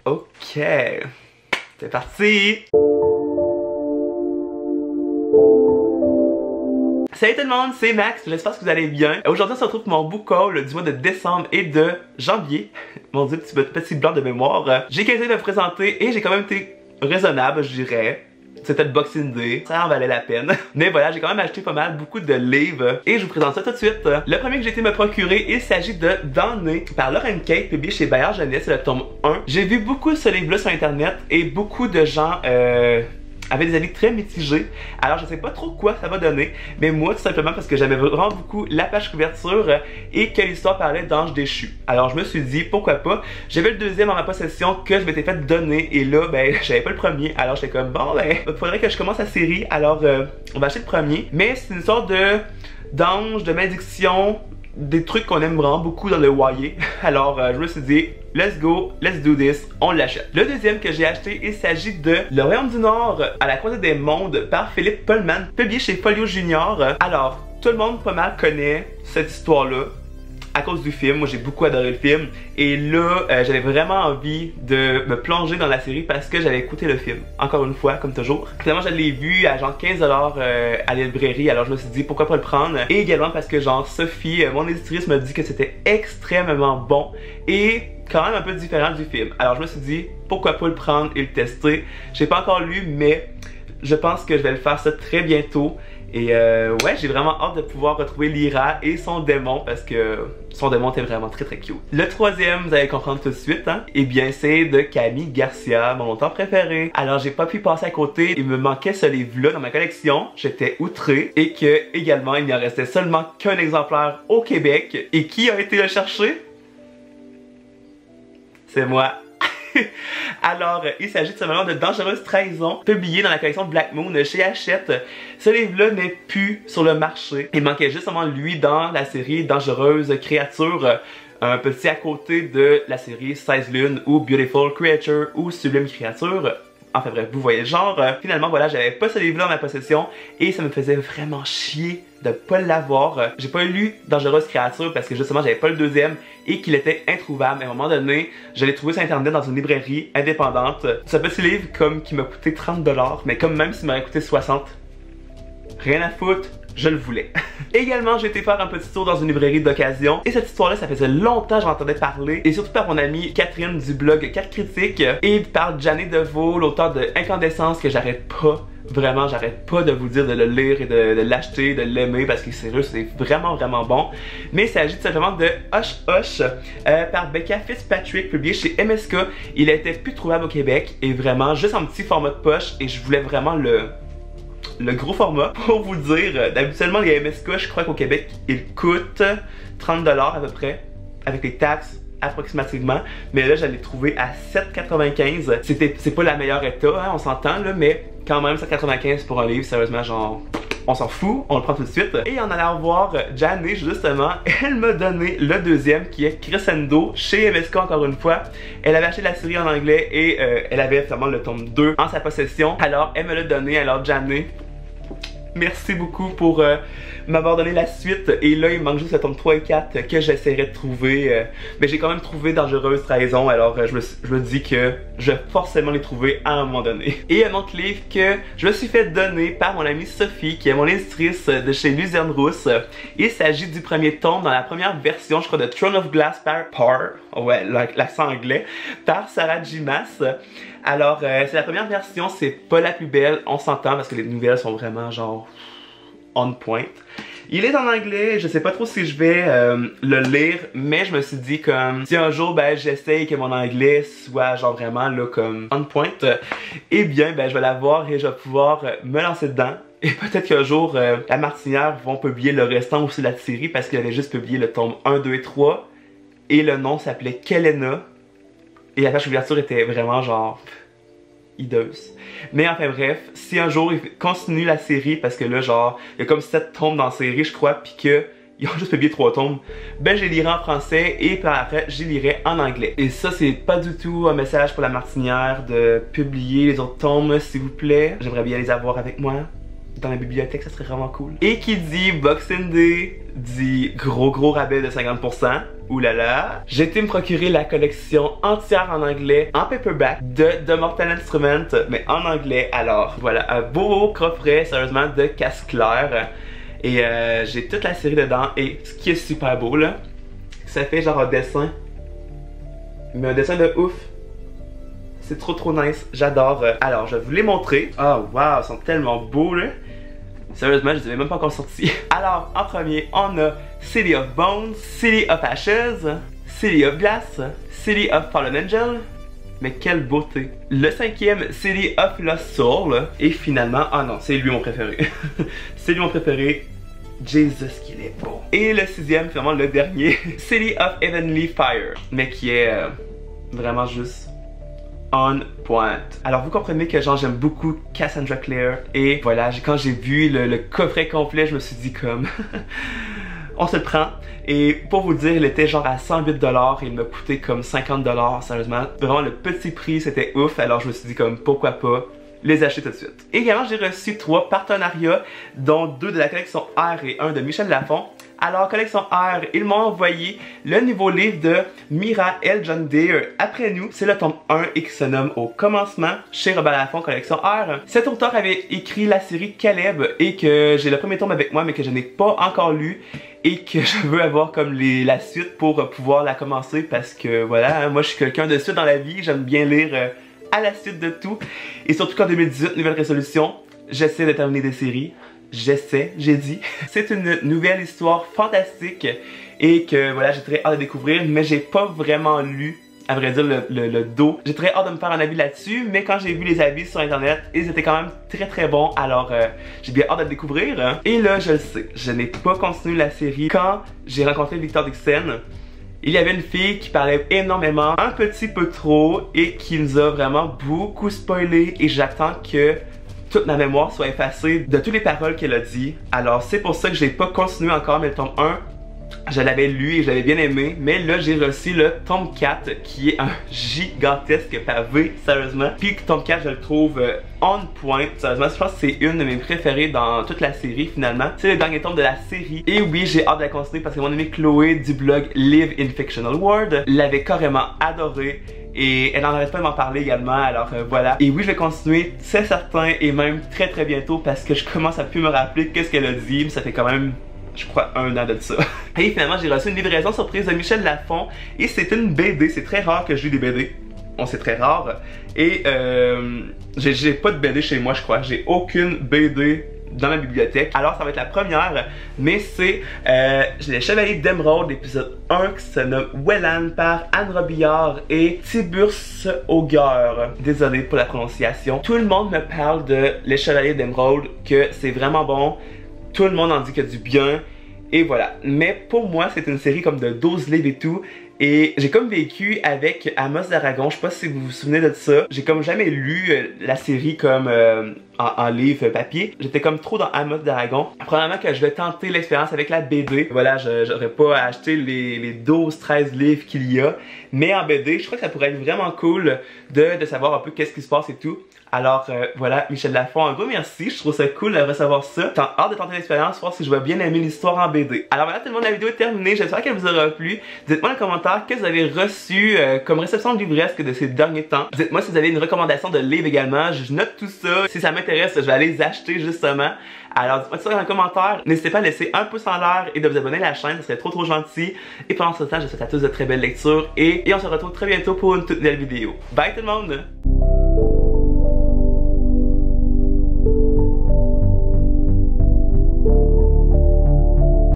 Ok, c'est parti! Salut tout le monde, c'est Max, j'espère que vous allez bien. Aujourd'hui on se retrouve pour mon book haul du mois de décembre et de janvier. Mon dieu, petit blanc de mémoire. J'ai essayé de me présenter et j'ai quand même été raisonnable, je dirais. C'était le Boxing Day, ça en valait la peine. Mais voilà, j'ai quand même acheté pas mal, beaucoup de livres. Et je vous présente ça tout de suite. Le premier que j'ai été me procurer, il s'agit de Damnée par Lauren Kate, publié chez Bayard Jeunesse, c'est le tome 1. J'ai vu beaucoup ce livre-là sur internet et beaucoup de gens avaient des avis très mitigés. Alors je sais pas trop quoi ça va donner, mais moi tout simplement parce que j'aimais vraiment beaucoup la page couverture et que l'histoire parlait d'anges déchus. Alors je me suis dit pourquoi pas. J'avais le deuxième en ma possession que je m'étais fait donner et là ben j'avais pas le premier. Alors j'étais comme bon ben faudrait que je commence la série. Alors on va acheter le premier. Mais c'est une sorte d'ange, de malédiction, des trucs qu'on aime vraiment beaucoup dans le YA. Alors je me suis dit let's go, let's do this, on l'achète. Le deuxième que j'ai acheté, il s'agit de Le Royaume du Nord à la croisée des mondes par Philippe Pullman, publié chez Folio Junior. Alors tout le monde pas mal connaît cette histoire-là à cause du film. Moi j'ai beaucoup adoré le film et là j'avais vraiment envie de me plonger dans la série parce que j'avais écouté le film, encore une fois comme toujours. Finalement je l'ai vu à genre 15$ à la librairie, alors je me suis dit pourquoi pas le prendre. Et également parce que genre Sophie, mon éditrice, m'a dit que c'était extrêmement bon et quand même un peu différent du film. Alors je me suis dit pourquoi pas le prendre et le tester. J'ai pas encore lu mais je pense que je vais le faire ça très bientôt. Et ouais, j'ai vraiment hâte de pouvoir retrouver Lyra et son démon parce que son démon était vraiment très cute. Le troisième, vous allez comprendre tout de suite, hein? Eh bien, c'est de Camille Garcia, mon auteur préféré. Alors, j'ai pas pu passer à côté. Il me manquait ce livre-là dans ma collection. J'étais outré et que également, il n'y en restait seulement qu'un exemplaire au Québec. Et qui a été le chercher? C'est moi. Alors, il s'agit tout simplement de Dangereuse Trahison, publié dans la collection Black Moon chez Hachette. Ce livre-là n'est plus sur le marché. Il manquait justement lui dans la série Dangereuse Créature, un petit à côté de la série 16 Lunes ou Beautiful Creature ou Sublime Créature. Enfin bref, vous voyez le genre. Finalement, voilà, j'avais pas ce livre-là en ma possession et ça me faisait vraiment chier de pas l'avoir. J'ai pas lu Dangereuse Créature parce que justement j'avais pas le deuxième et qu'il était introuvable. À un moment donné, je l'ai trouvé sur internet dans une librairie indépendante. C'est un petit livre comme qui m'a coûté 30$, mais comme même s'il m'aurait coûté 60$, rien à foutre, je le voulais. Également, j'ai été faire un petit tour dans une librairie d'occasion et cette histoire-là, ça faisait longtemps que j'en entendais parler et surtout par mon amie Catherine du blog 4 Critiques et par Janné Deveau, l'auteur de Incandescence que j'arrête pas. Vraiment, j'arrête pas de vous dire de le lire et de l'acheter, de l'aimer parce que sérieux, c'est vraiment bon. Mais il s'agit tout simplement de Hush Hush par Becca Fitzpatrick, publié chez MSK. Il était plus trouvable au Québec et vraiment juste en petit format de poche et je voulais vraiment le gros format. Pour vous dire, d'habituellement les MSK, je crois qu'au Québec, ils coûtent 30$ à peu près, avec les taxes approximativement. Mais là, je l'ai trouvé à 7,95$. C'est pas la meilleure état, hein, on s'entend là, mais quand même 7,95$ pour un livre, sérieusement, genre on s'en fout, on le prend tout de suite. Et en allant voir Janné, justement, elle m'a donné le deuxième qui est Crescendo chez MSK encore une fois. Elle avait acheté la série en anglais et elle avait vraiment le tome 2 en sa possession. Alors elle me l'a donné, alors Janné, merci beaucoup pour m'avoir donné la suite. Et là, il manque juste le tome 3 et 4 que j'essaierai de trouver. Mais j'ai quand même trouvé Dangereuse Trahison. Alors je me dis que je vais forcément les trouver à un moment donné. Et un autre livre que je me suis fait donner par mon amie Sophie, qui est mon éditrice de chez Luzerne Rousse. Il s'agit du premier tome dans la première version, je crois, de Throne of Glass ouais, l'accent anglais, par Sarah J. Maas. Alors, c'est la première version, c'est pas la plus belle, on s'entend parce que les nouvelles sont vraiment genre on point. Il est en anglais, je sais pas trop si je vais le lire, mais je me suis dit comme si un jour ben j'essaye que mon anglais soit genre vraiment là comme on point, eh bien ben je vais l'avoir et je vais pouvoir me lancer dedans. Et peut-être qu'un jour la Martinière vont publier le restant aussi de la série parce qu'il avait juste publié le tome 1, 2 et 3 et le nom s'appelait Kelena. Et la page couverture était vraiment genre hideuse. Mais enfin bref, si un jour ils continuent la série, parce que là genre, il y a comme 7 tomes dans la série je crois, puis que ils ont juste publié 3 tomes, ben je les lirai en français et par après je les lirai en anglais. Et ça c'est pas du tout un message pour la Martinière de publier les autres tomes s'il vous plaît. J'aimerais bien les avoir avec moi dans la bibliothèque, ça serait vraiment cool. Et qui dit Boxing Day dit gros rabais de 50%. oulala. J'ai été me procurer la collection entière en anglais, en paperback, de The Mortal Instrument, mais en anglais. Alors voilà, un beau coffret, sérieusement, de casse-clair. Et j'ai toute la série dedans. Et ce qui est super beau là, ça fait genre un dessin. Mais un dessin de ouf. C'est trop nice, j'adore. Alors je vais vous les montrer. Oh wow, ils sont tellement beaux là. Sérieusement, je les avais même pas encore sortis. Alors en premier, on a City of Bones, City of Ashes, City of Glass, City of Fallen Angel. Mais quelle beauté. Le cinquième, City of Lost Soul. Et finalement, ah non, c'est lui mon préféré. C'est lui mon préféré. Jesus qu'il est beau. Et le sixième, finalement le dernier, City of Heavenly Fire. Mais qui est vraiment juste on point. Alors vous comprenez que genre j'aime beaucoup Cassandra Clare. Et voilà, quand j'ai vu le coffret complet, je me suis dit comme... on se le prend. Et pour vous dire, il était genre à 108$. Il m'a coûté comme 50$, sérieusement. Vraiment le petit prix, c'était ouf. Alors je me suis dit comme pourquoi pas les acheter tout de suite. Et également j'ai reçu 3 partenariats, dont 2 de la collection R et 1 de Michel Lafon. Alors collection R, ils m'ont envoyé le nouveau livre de Mira L. John Deere, Après nous. C'est le tome 1 et qui se nomme Au commencement, chez Robert Laffont, collection R. Cet auteur avait écrit la série Caleb et que j'ai le premier tome avec moi mais que je n'ai pas encore lu. Et que je veux avoir comme la suite pour pouvoir la commencer parce que voilà, moi je suis quelqu'un de suite dans la vie, j'aime bien lire à la suite de tout. Et surtout qu'en 2018, nouvelle résolution, j'essaie de terminer des séries. J'essaie, j'ai dit. C'est une nouvelle histoire fantastique et que voilà, j'ai très hâte de découvrir, mais j'ai pas vraiment lu, à vrai dire, le dos. J'ai très hâte de me faire un avis là-dessus, mais quand j'ai vu les avis sur internet, ils étaient quand même très bons, alors j'ai bien hâte de le découvrir. Et là, je le sais, je n'ai pas continué la série. Quand j'ai rencontré Victor Dixon, il y avait une fille qui parlait énormément, un petit peu trop, et qui nous a vraiment beaucoup spoilé, et j'attends que toute ma mémoire soit effacée de toutes les paroles qu'elle a dit. Alors c'est pour ça que j'ai pas continué encore, mais le tome 1, je l'avais lu et je l'avais bien aimé, mais là j'ai reçu le tome 4 qui est un gigantesque pavé, sérieusement. Puis le tome 4 je le trouve on point, sérieusement je pense que c'est une de mes préférées dans toute la série finalement. C'est le dernier tome de la série et oui j'ai hâte de la continuer parce que mon amie Chloé du blog Live in Fictional World l'avait carrément adoré. Et elle en arrête pas de m'en parler également, alors voilà. Et oui, je vais continuer, c'est certain, et même très bientôt parce que je commence à plus me rappeler qu'est-ce qu'elle a dit, mais ça fait quand même, je crois, 1 an de ça. Et finalement, j'ai reçu une livraison surprise de Michel Lafon, et c'est une BD, c'est très rare que je lis des BD. Bon, c'est très rare. Et j'ai pas de BD chez moi, je crois, j'ai aucune BD dans ma bibliothèque. Alors ça va être la première, mais c'est les Chevaliers d'Émeraude, l'épisode 1 qui se nomme Wellan par Anne Robillard et Tiburce Auguer. Désolé pour la prononciation. Tout le monde me parle de Les Chevaliers d'Émeraude, que c'est vraiment bon. Tout le monde en dit que du bien. Et voilà. Mais pour moi, c'est une série comme de 12 livres et tout. Et j'ai comme vécu avec Amos d'Aragon, je sais pas si vous vous souvenez de ça. J'ai comme jamais lu la série comme en livre papier. J'étais comme trop dans Amos d'Aragon. Probablement que je vais tenter l'expérience avec la BD. Voilà, j'aurais pas acheté les 12-13 livres qu'il y a. Mais en BD, je crois que ça pourrait être vraiment cool de savoir un peu qu'est-ce qui se passe et tout. Alors voilà, Michel Lafon, un gros merci, je trouve ça cool de recevoir ça. J'ai hâte de tenter l'expérience, voir si je vais bien aimer l'histoire en BD. Alors voilà tout le monde, la vidéo est terminée, j'espère qu'elle vous aura plu. Dites-moi dans les commentaires qu'est-ce que vous avez reçu comme réception de livresque de ces derniers temps. Dites-moi si vous avez une recommandation de livre également, je note tout ça. Si ça m'intéresse, je vais aller les acheter justement. Alors dites-moi tout ça dans les commentaires, n'hésitez pas à laisser un pouce en l'air et de vous abonner à la chaîne, ça serait trop gentil. Et pendant ce temps, je vous souhaite à tous de très belles lectures et on se retrouve très bientôt pour une toute nouvelle vidéo. Bye tout le monde!